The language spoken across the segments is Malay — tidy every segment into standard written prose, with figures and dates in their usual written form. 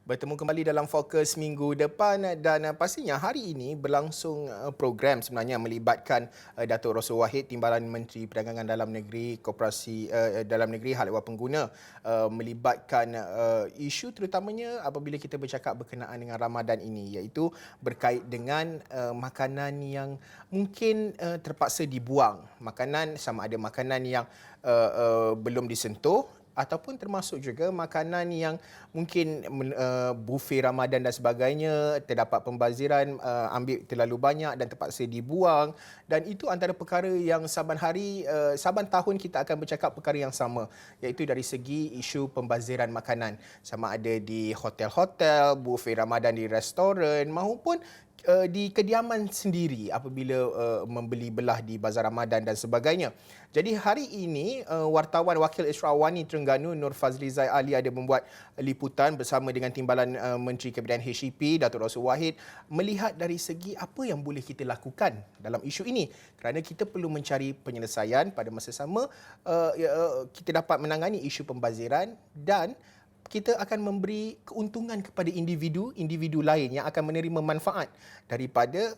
Bertemu kembali dalam Fokus minggu depan dan pastinya hari ini berlangsung program sebenarnya melibatkan Datuk Rossul Wahid, Timbalan Menteri Perdagangan Dalam Negeri, Koperasi Dalam Negeri, Hal Ehwal Pengguna, melibatkan isu terutamanya apabila kita bercakap berkenaan dengan Ramadan ini, iaitu berkait dengan makanan yang mungkin terpaksa dibuang. Makanan sama ada makanan yang belum disentuh ataupun termasuk juga makanan yang mungkin buffet Ramadan dan sebagainya, terdapat pembaziran, ambil terlalu banyak dan terpaksa dibuang, dan itu antara perkara yang saban hari, saban tahun kita akan bercakap perkara yang sama, iaitu dari segi isu pembaziran makanan, sama ada di hotel-hotel, buffet Ramadan di restoran maupun di kediaman sendiri apabila membeli belah di Bazar Ramadan dan sebagainya. Jadi hari ini wartawan Wakil Isra Awani Terengganu Nur Fazlizai Ali ada membuat liputan bersama dengan Timbalan Menteri Kabinet HEP Datuk Rossul Wahid melihat dari segi apa yang boleh kita lakukan dalam isu ini, kerana kita perlu mencari penyelesaian pada masa sama kita dapat menangani isu pembaziran dan kita akan memberi keuntungan kepada individu lain yang akan menerima manfaat daripada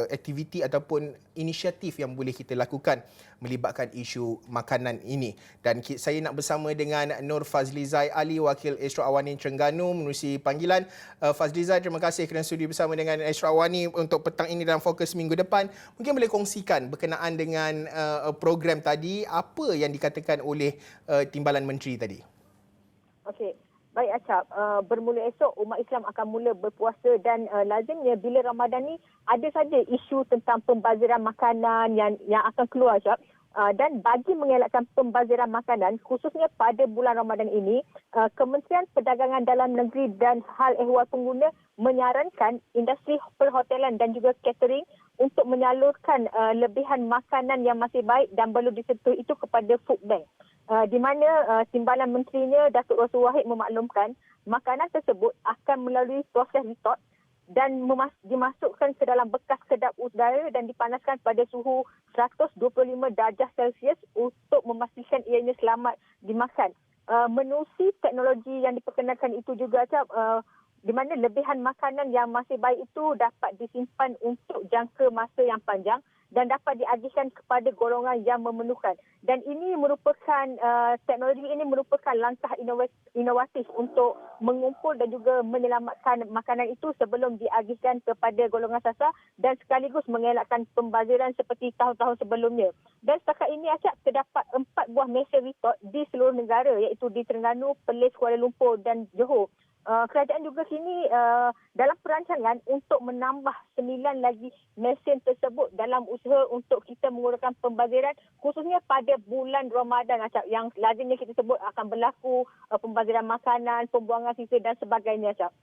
aktiviti ataupun inisiatif yang boleh kita lakukan melibatkan isu makanan ini. Dan saya nak bersama dengan Nur Fazlizai Ali, Wakil Isra Awani Terengganu menerusi panggilan. Fazlizai, terima kasih kerana sudi bersama dengan Isra Awani untuk petang ini dalam Fokus minggu depan. Mungkin boleh kongsikan berkenaan dengan program tadi, apa yang dikatakan oleh Timbalan Menteri tadi? Okey, baik Acap. Bermula esok umat Islam akan mula berpuasa dan lazimnya bila Ramadan ni ada saja isu tentang pembaziran makanan yang akan keluar Acap. Dan bagi mengelakkan pembaziran makanan khususnya pada bulan Ramadan ini, Kementerian Perdagangan Dalam Negeri dan Hal Ehwal Pengguna menyarankan industri perhotelan dan juga catering untuk menyalurkan lebihan makanan yang masih baik dan belum disentuh itu kepada food bank. Di mana Timbalan Menterinya Datuk Rossul Wahid memaklumkan makanan tersebut akan melalui proses retort dan dimasukkan ke dalam bekas kedap udara dan dipanaskan pada suhu 125 darjah Celsius untuk memastikan ianya selamat dimakan. Menerusi teknologi yang diperkenalkan itu juga, di mana lebihan makanan yang masih baik itu dapat disimpan untuk jangka masa yang panjang dan dapat diagihkan kepada golongan yang memerlukan. Dan ini merupakan teknologi ini merupakan langkah inovatif untuk mengumpul dan juga menyelamatkan makanan itu sebelum diagihkan kepada golongan sasar dan sekaligus mengelakkan pembaziran seperti tahun-tahun sebelumnya. Dan setakat ini Acap terdapat 4 buah mesin retort di seluruh negara, iaitu di Terengganu, Perlis, Kuala Lumpur dan Johor. Kerajaan juga kini dalam perancangan untuk menambah 9 lagi mesin tersebut dalam usaha untuk kita mengurangkan pembaziran khususnya pada bulan Ramadan Acap, yang lazimnya kita sebut akan berlaku pembaziran makanan, pembuangan sisa dan sebagainya Acap.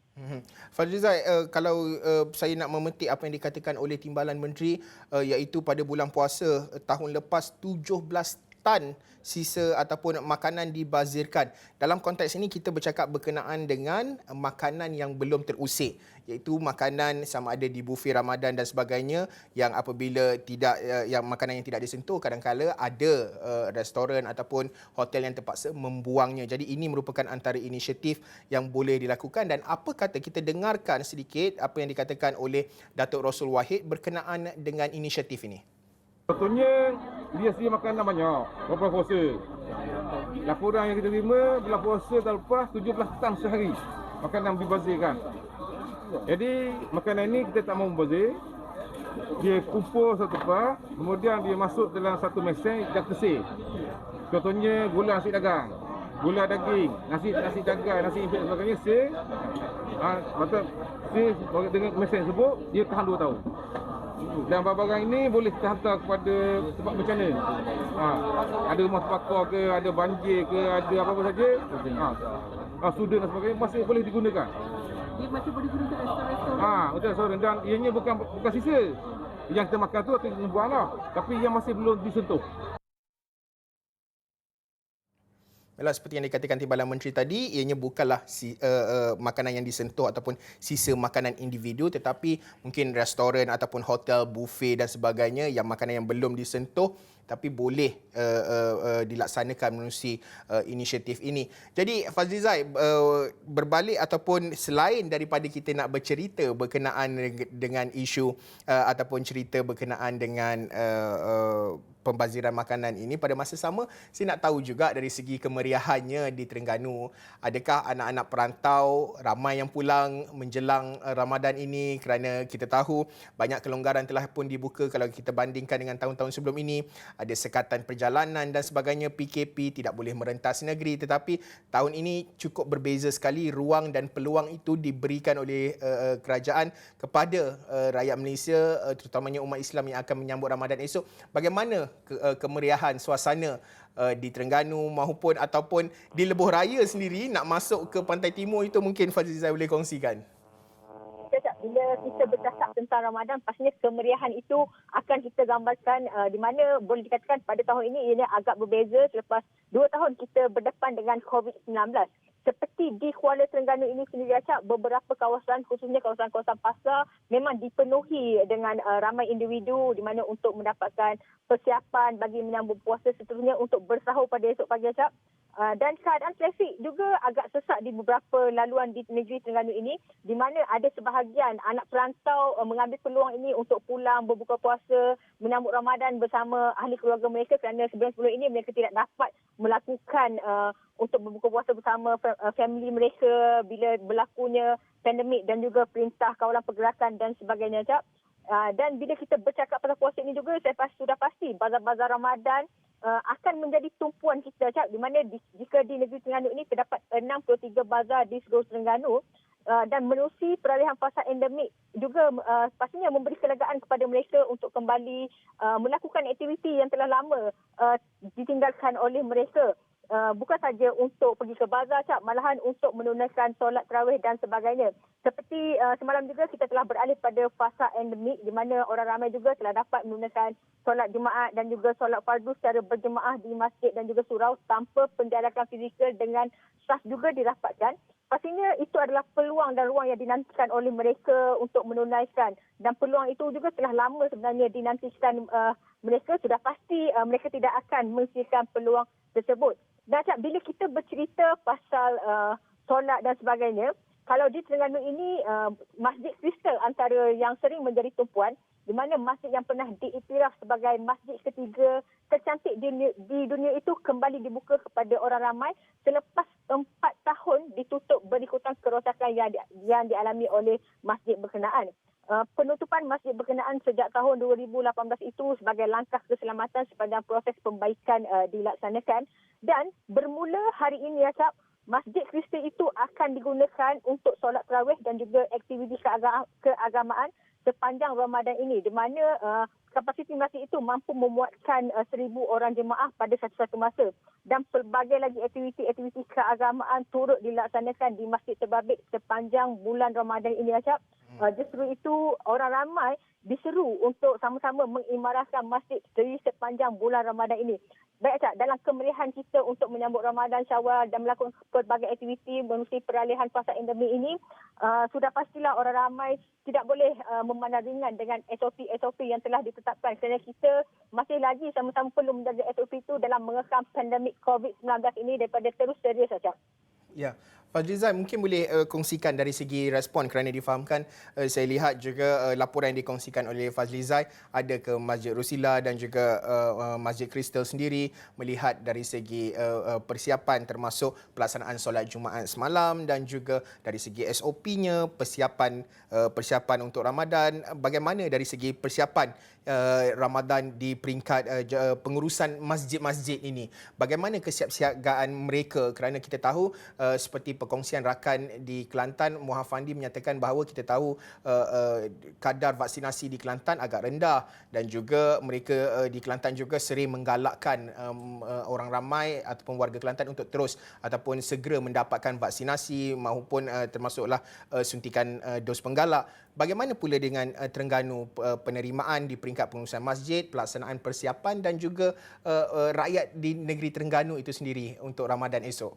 Fazlizai, kalau saya nak memetik apa yang dikatakan oleh Timbalan Menteri, iaitu pada bulan puasa tahun lepas 17 tan sisa ataupun makanan dibazirkan. Dalam konteks ini kita bercakap berkenaan dengan makanan yang belum terusik, iaitu makanan sama ada di buffet Ramadan dan sebagainya yang apabila tidak yang makanan yang tidak disentuh, kadang-kala ada restoran ataupun hotel yang terpaksa membuangnya. Jadi ini merupakan antara inisiatif yang boleh dilakukan. Dan apa kata kita dengarkan sedikit apa yang dikatakan oleh Datuk Rossul Wahid berkenaan dengan inisiatif ini. Contohnya, dia sedia makanan banyak, berapa puasa. Laporan yang kita terima, bila puasa tahun lepas, 17 tan sehari makanan dibazirkan. Jadi, makanan ini kita tak mahu membazir. Dia kumpul satu tempat, kemudian dia masuk dalam satu mesin dan kesir. Contohnya, gula nasi dagang, gula daging, nasi dagang, nasi impit dan sebagainya, sir. Maksud, sir dengan mesin tersebut, dia tahan 2 tahun. Dan barang-barang ini boleh kita hantar kepada tempat bencana. Ada rumah terbakar ke, ada banjir ke, ada apa-apa saja. Sudah dan sebagainya masih boleh digunakan. Dia masih boleh digunakan restoran. Untuk restoran, dan ianya bukan sisa. Yang kita makan tu kita buang lah. Tapi yang masih belum disentuh. Yalah, seperti yang dikatakan Timbalan Menteri tadi, ianya bukanlah makanan yang disentuh ataupun sisa makanan individu, tetapi mungkin restoran ataupun hotel, buffet dan sebagainya yang makanan yang belum disentuh tapi boleh dilaksanakan menerusi inisiatif ini. Jadi Fazlizai, berbalik ataupun selain daripada kita nak bercerita berkenaan dengan isu ataupun cerita berkenaan dengan pembaziran makanan ini, pada masa sama saya nak tahu juga dari segi kemeriahannya di Terengganu, adakah anak-anak perantau ramai yang pulang menjelang Ramadan ini, kerana kita tahu banyak kelonggaran telah pun dibuka kalau kita bandingkan dengan tahun-tahun sebelum ini. Ada sekatan perjalanan dan sebagainya, PKP, tidak boleh merentas negeri, tetapi tahun ini cukup berbeza sekali. Ruang dan peluang itu diberikan oleh kerajaan kepada rakyat Malaysia, terutamanya umat Islam yang akan menyambut Ramadan esok. Bagaimana kemeriahan suasana di Terengganu maupun ataupun di Lebuh Raya sendiri nak masuk ke Pantai Timur itu, mungkin Fazlizai boleh kongsikan? Bila kita bercakap tentang Ramadan, pastinya kemeriahan itu akan kita gambarkan di mana boleh dikatakan pada tahun ini ia agak berbeza selepas 2 tahun kita berdepan dengan COVID-19. Seperti di Kuala Terengganu ini sendiri, Acap, beberapa kawasan, khususnya kawasan-kawasan pasar, memang dipenuhi dengan ramai individu di mana untuk mendapatkan persiapan bagi menyambut puasa, seterusnya untuk bersahur pada esok pagi, Acap. Dan keadaan trafik juga agak sesak di beberapa laluan di negeri Terengganu ini, di mana ada sebahagian anak perantau mengambil peluang ini untuk pulang berbuka puasa, menyambut Ramadan bersama ahli keluarga mereka, kerana sebelum-sebelum ini mereka tidak dapat melakukan untuk berbuka puasa bersama family mereka bila berlakunya pandemik dan juga perintah kawalan pergerakan dan sebagainya, Cak. Dan bila kita bercakap pasal puasa ini juga, saya sudah pasti bazar-bazar Ramadan akan menjadi tumpuan kita, Cak, di mana jika di negeri Terengganu ini terdapat 63 bazar di seluruh Terengganu, dan menerusi peralihan fasa endemik juga pastinya memberi kelegaan kepada mereka untuk kembali melakukan aktiviti yang telah lama ditinggalkan oleh mereka. Bukan saja untuk pergi ke bazar, Cak, malahan untuk menunaikan solat tarawih dan sebagainya. Seperti semalam juga kita telah beralih pada fasa endemik, di mana orang ramai juga telah dapat menunaikan solat Jumaat dan juga solat fardu secara berjemaah di masjid dan juga surau tanpa penjarakan fizikal, dengan saf juga dirapatkan. Pastinya itu adalah peluang dan ruang yang dinantikan oleh mereka untuk menunaikan, dan peluang itu juga telah lama sebenarnya dinantikan mereka. Sudah pasti mereka tidak akan mengisikan peluang tersebut. Dan Cak, bila kita bercerita pasal solat dan sebagainya, kalau di Terengganu ini Masjid Kristal antara yang sering menjadi tumpuan, di mana masjid yang pernah diiktiraf sebagai masjid ketiga tercantik di dunia itu kembali dibuka kepada orang ramai selepas 4 tahun ditutup berikutan kerosakan yang dialami oleh masjid berkenaan. Penutupan masjid berkenaan sejak tahun 2018 itu sebagai langkah keselamatan sepanjang proses perbaikan dilaksanakan, dan bermula hari ini, Acap, Masjid Kristal itu akan digunakan untuk solat tarawih dan juga aktiviti keagamaan sepanjang Ramadan ini, di mana kapasiti masjid itu mampu memuatkan 1,000 orang jemaah pada satu-satu masa, dan pelbagai lagi aktiviti keagamaan turut dilaksanakan di Masjid Terbabit sepanjang bulan Ramadan ini, Acap. Justru itu orang ramai diseru untuk sama-sama mengimarahkan masjid di sepanjang bulan Ramadan ini. Baik, Cak, dalam kemeriahan kita untuk menyambut Ramadan Syawal dan melakukan pelbagai aktiviti menerusi peralihan fasa endemik ini, sudah pastilah orang ramai tidak boleh memandang ringan dengan SOP yang telah ditetapkan, kerana kita masih lagi sama-sama perlu menjaga SOP itu dalam mengekang pandemik COVID-19 ini daripada terus serius, Cak. Ya, Fazlizai mungkin boleh kongsikan dari segi respon, kerana difahamkan saya lihat juga laporan yang dikongsikan oleh Fazlizai ada ke Masjid Rusila dan juga Masjid Kristal sendiri, melihat dari segi persiapan termasuk pelaksanaan solat Jumaat semalam dan juga dari segi SOP-nya, persiapan untuk Ramadan. Bagaimana dari segi persiapan Ramadan di peringkat pengurusan masjid-masjid ini? Bagaimana kesiapsiagaan mereka, kerana kita tahu seperti perkongsian rakan di Kelantan, Muhafandi menyatakan bahawa kita tahu kadar vaksinasi di Kelantan agak rendah dan juga mereka di Kelantan juga sering menggalakkan orang ramai ataupun warga Kelantan untuk terus ataupun segera mendapatkan vaksinasi maupun termasuklah suntikan dos penggalak. Bagaimana pula dengan Terengganu, penerimaan di peringkat pengurusan masjid, pelaksanaan persiapan dan juga rakyat di negeri Terengganu itu sendiri untuk Ramadan esok?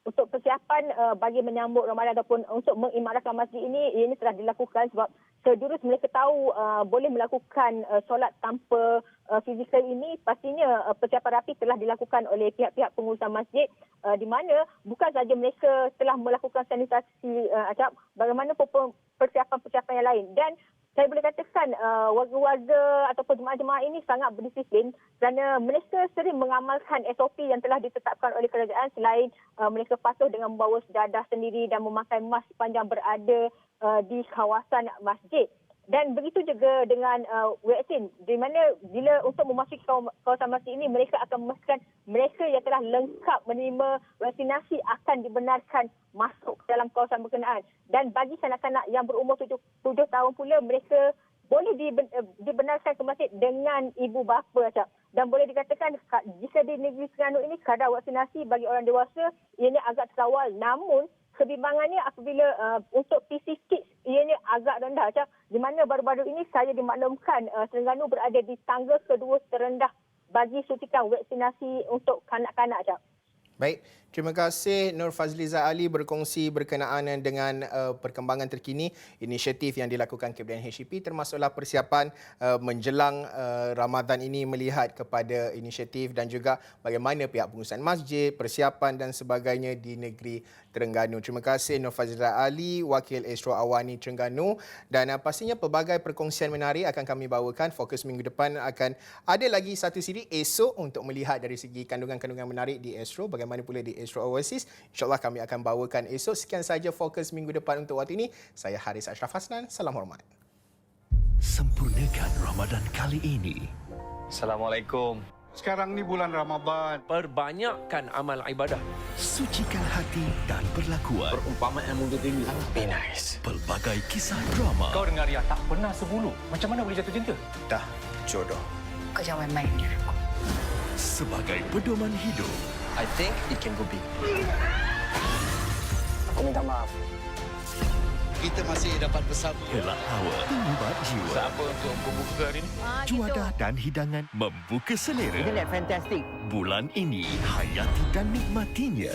Untuk persiapan bagi menyambut Ramadan ataupun untuk mengimarahkan masjid ini telah dilakukan sebab sejurus mereka tahu boleh melakukan solat tanpa fizikal ini, pastinya persiapan rapi telah dilakukan oleh pihak-pihak pengurusan masjid di mana bukan saja mereka telah melakukan sanitasi bagaimana persiapan-persiapan yang lain. Dan saya boleh katakan warga-warga ataupun jemaah-jemaah ini sangat berdisiplin kerana mereka sering mengamalkan SOP yang telah ditetapkan oleh kerajaan selain mereka patuh dengan membawa sejadah sendiri dan memakai mask sepanjang berada di kawasan masjid. Dan begitu juga dengan vaksin di mana bila untuk memasuki kawasan masjid ini mereka akan memastikan mereka yang telah lengkap menerima vaksinasi akan dibenarkan masuk ke dalam kawasan berkenaan. Dan bagi kanak-kanak yang berumur 7 tahun pula mereka boleh dibenarkan ke masjid dengan ibu bapa. Dan boleh dikatakan jika di negeri Terengganu ini kadar vaksinasi bagi orang dewasa ianya agak terkawal, namun kebimbangannya apabila untuk PC Kids ianya agak rendah. Di mana baru-baru ini saya dimaklumkan Terengganu berada di tangga kedua terendah bagi suntikan vaksinasi untuk kanak-kanak. Baik, terima kasih Nur Fazliza Ali berkongsi berkenaan dengan perkembangan terkini inisiatif yang dilakukan KPDN HCP termasuklah persiapan menjelang Ramadan ini melihat kepada inisiatif dan juga bagaimana pihak pengurusan masjid, persiapan dan sebagainya di negeri Terengganu. Terima kasih Nur Fazliza Ali, Wakil Astro Awani Terengganu, dan pastinya pelbagai perkongsian menarik akan kami bawakan. Fokus minggu depan akan ada lagi satu siri esok untuk melihat dari segi kandungan-kandungan menarik di Astro. Bagaimana pula di Astro Overseas. InsyaAllah kami akan bawakan esok. Sekian saja fokus minggu depan untuk waktu ini. Saya Haris Ashraf Hasnan. Salam hormat. Sempurnakan Ramadan kali ini. Assalamualaikum. Sekarang ni bulan Ramadan. Perbanyakkan amal ibadah. Sucikan hati dan perlakuan. Perumpamaan muda tinggi. Be nice. Pelbagai kisah drama. Kau dengar dia tak pernah sebulu. Macam mana boleh jatuh cinta? Dah jodoh. Kau jangan main-main dengan aku. Sebagai pedoman hidup. I think it can go big. Aku minta maaf. Kita masih dapat bersama. Helak hawa, imbat jiwa. Siapa untuk membuka hari ini? Juadah dan hidangan membuka selera. Isn't that fantastic? Bulan ini, hayati dan nikmatinya.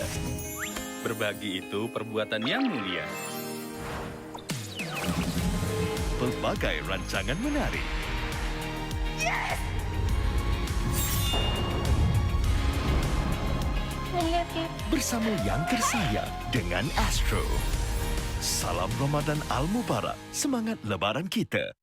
Berbagi itu perbuatan yang mulia. Pelbagai rancangan menarik. Bersama yang tersayang dengan Astro. Salam Ramadan Al-Mubarak. Semangat lebaran kita.